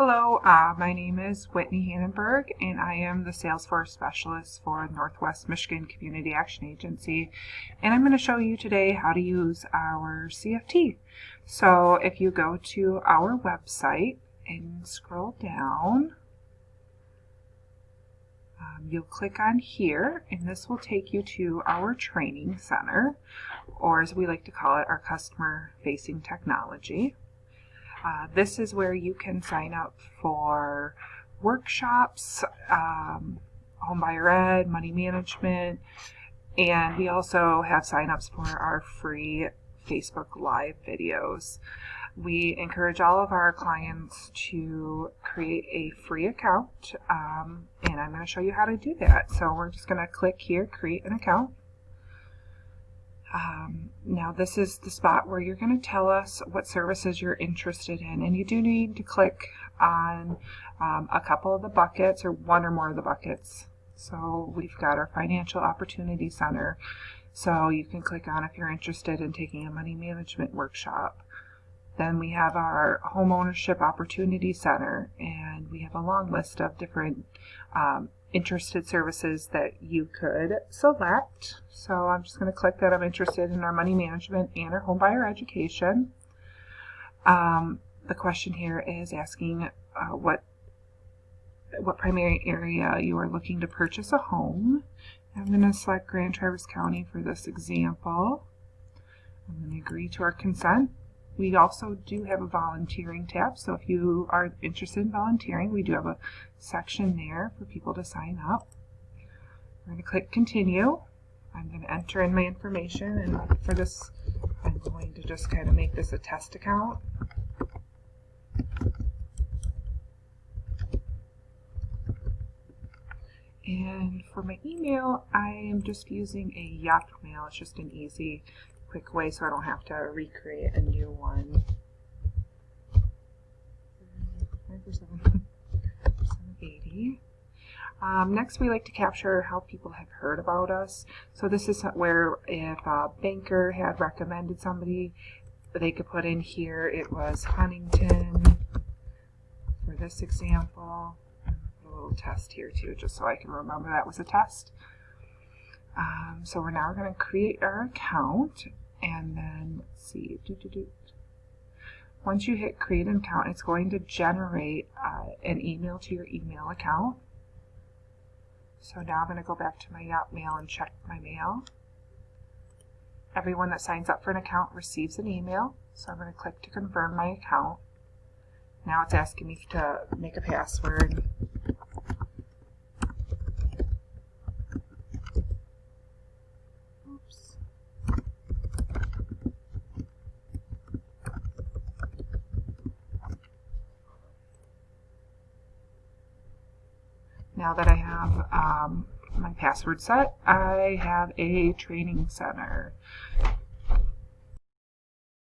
Hello, my name is Whitney Hannenberg, and I am the Salesforce Specialist for Northwest Michigan Community Action Agency, and I'm going to show you today how to use our CFT. So if you go to our website and scroll down, you'll click on here, and this will take you to our training center, or as we like to call it, our customer-facing technology. This is where you can sign up for workshops, home buyer ed, money management, and we also have sign-ups for our free Facebook Live videos. We encourage all of our clients to create a free account, and I'm going to show you how to do that. So we're just going to click here, create an account. Now this is the spot where you're going to tell us what services you're interested in, and you do need to click on a couple of the buckets or one or more of the buckets. So we've got our Financial Opportunity Center, so you can click on if you're interested in taking a money management workshop. Then we have our Home Ownership Opportunity Center, and we have a long list of different interested services that you could select. So I'm just going to click that I'm interested in our money management and our home buyer education. The question here is asking what primary area you are looking to purchase a home. I'm going to select Grand Traverse County for this example. I'm going to agree to our consent. We also do have a volunteering tab, so if you are interested in volunteering, we do have a section there for people to sign up. We're going to click continue. I'm going to enter in my information, and for this, I'm going to just kind of make this a test account. And for my email, I am just using a Yahoo Mail. It's just an easy, quick way so I don't have to recreate a new one. 780. Next, we like to capture how people have heard about us. So this is where if a banker had recommended somebody, they could put in here it was Huntington for this example. Put a little test here too, just so I can remember that was a test. So we're now going to create our account, and then let's see. Once you hit create an account, it's going to generate an email to your email account. So now I'm going to go back to my Yahoo Mail and check my mail. Everyone that signs up for an account receives an email, so I'm going to click to confirm my account. Now it's asking me to make a password. Oops. Now that I have my password set, I have a training center.